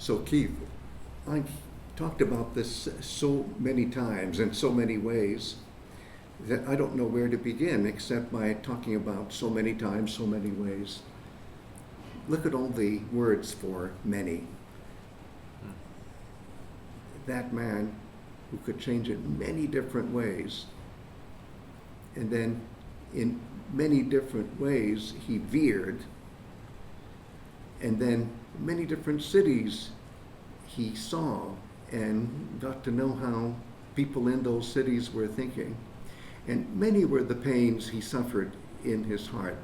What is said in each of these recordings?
So Keith, I've talked about this so many times in so many ways that I don't know where to begin except by talking about so many times, so many ways. Look at all the words for many. That man who could change in many different ways, and then in many different ways he veered, and then many different cities he saw and got to know how people in those cities were thinking. And many were the pains he suffered in his heart.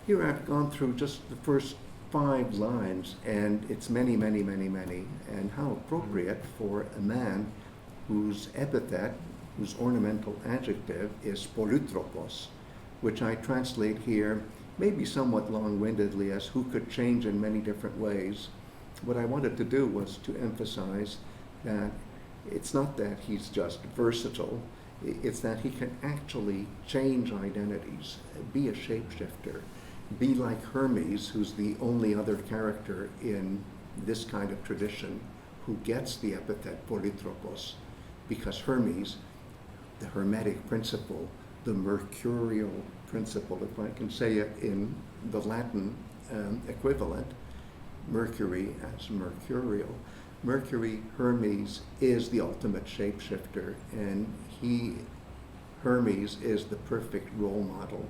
Here I've gone through just the first 5 lines, and it's many, many, many, many. And how appropriate for a man whose epithet, whose ornamental adjective is polytropos, which I translate here maybe somewhat long-windedly as who could change in many different ways. What I wanted to do was to emphasize that it's not that he's just versatile, it's that he can actually change identities, be a shapeshifter, be like Hermes, who's the only other character in this kind of tradition who gets the epithet polytropos, because Hermes, the Hermetic principle, the mercurial principle, if I can say it in the Latin equivalent, Mercury as mercurial. Mercury, Hermes, is the ultimate shapeshifter, and Hermes, is the perfect role model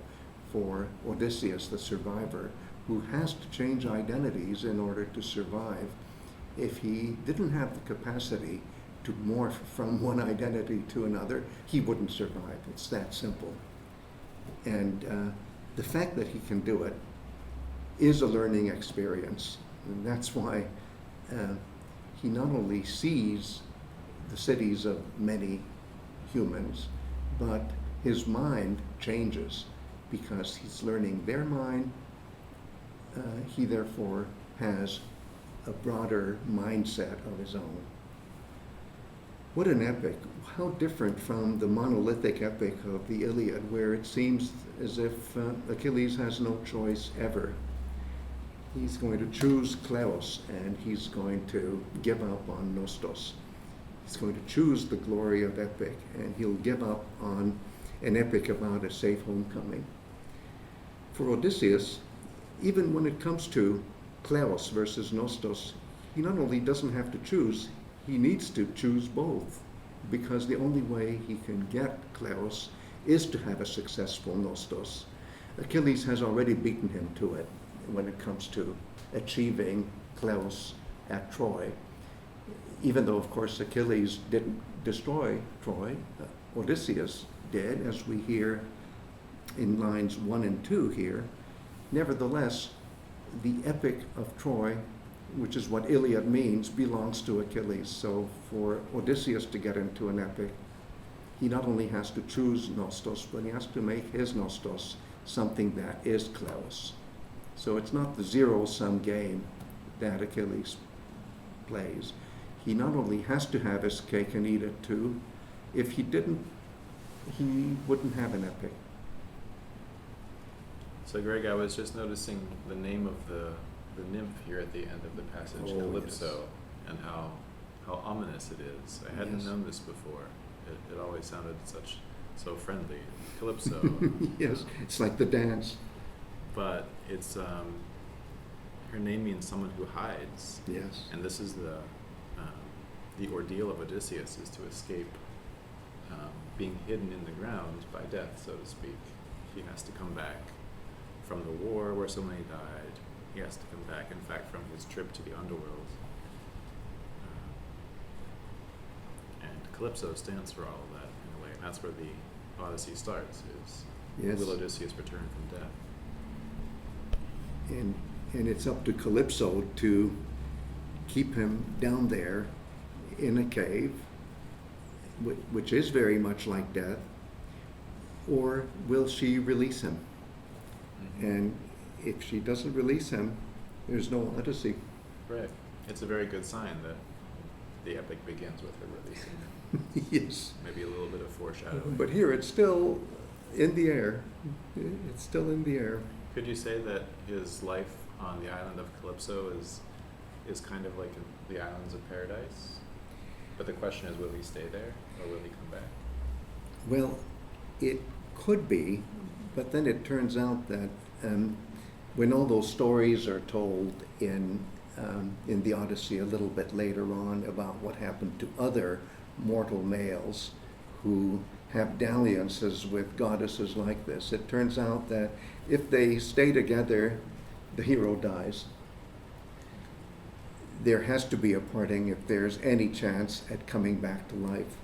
for Odysseus, the survivor, who has to change identities in order to survive. If he didn't have the capacity to morph from one identity to another, he wouldn't survive. It's that simple. And the fact that he can do it is a learning experience. And that's why he not only sees the cities of many humans, but his mind changes because he's learning their mind. He therefore has a broader mindset of his own. What an epic. How different from the monolithic epic of the Iliad, where it seems as if Achilles has no choice ever. He's going to choose kleos, and he's going to give up on nostos. He's going to choose the glory of epic, and he'll give up on an epic about a safe homecoming. For Odysseus, even when it comes to kleos versus nostos, he not only doesn't have to choose, he needs to choose both, because the only way he can get kleos is to have a successful nostos. Achilles has already beaten him to it when it comes to achieving kleos at Troy. Even though, of course, Achilles didn't destroy Troy, Odysseus did, as we hear in lines 1 and 2 here. Nevertheless, the epic of Troy, which is what Iliad means, belongs to Achilles. So for Odysseus to get into an epic, he not only has to choose nostos, but he has to make his nostos something that is kleos. So it's not the zero-sum game that Achilles plays. He not only has to have his cake and eat it too. If he didn't, he wouldn't have an epic. So Greg, I was just noticing the name of the nymph here at the end of the passage, Calypso, yes. And how ominous it is. I hadn't known this before. It always sounded so friendly. Calypso. Yes, it's like the dance. But it's her name means someone who hides. Yes. And this is the ordeal of Odysseus, is to escape being hidden in the ground by death, so to speak. He has to come back from the war where so many died. He has to come back, in fact, from his trip to the underworld. And Calypso stands for all of that, in a way. And that's where the Odyssey starts, is will Odysseus return from death? And it's up to Calypso to keep him down there in a cave, which is very much like death, or will she release him? Mm-hmm. And if she doesn't release him, there's no Odyssey. Right. It's a very good sign that the epic begins with her releasing him. Yes. Maybe a little bit of foreshadowing. But here it's still in the air. It's still in the air. Could you say that his life on the island of Calypso is is kind of like in the islands of paradise. But the question is, will he stay there or will he come back? Well, it could be, but then it turns out that when all those stories are told in the Odyssey a little bit later on about what happened to other mortal males who have dalliances with goddesses like this, it turns out that if they stay together, the hero dies. There has to be a parting if there's any chance at coming back to life.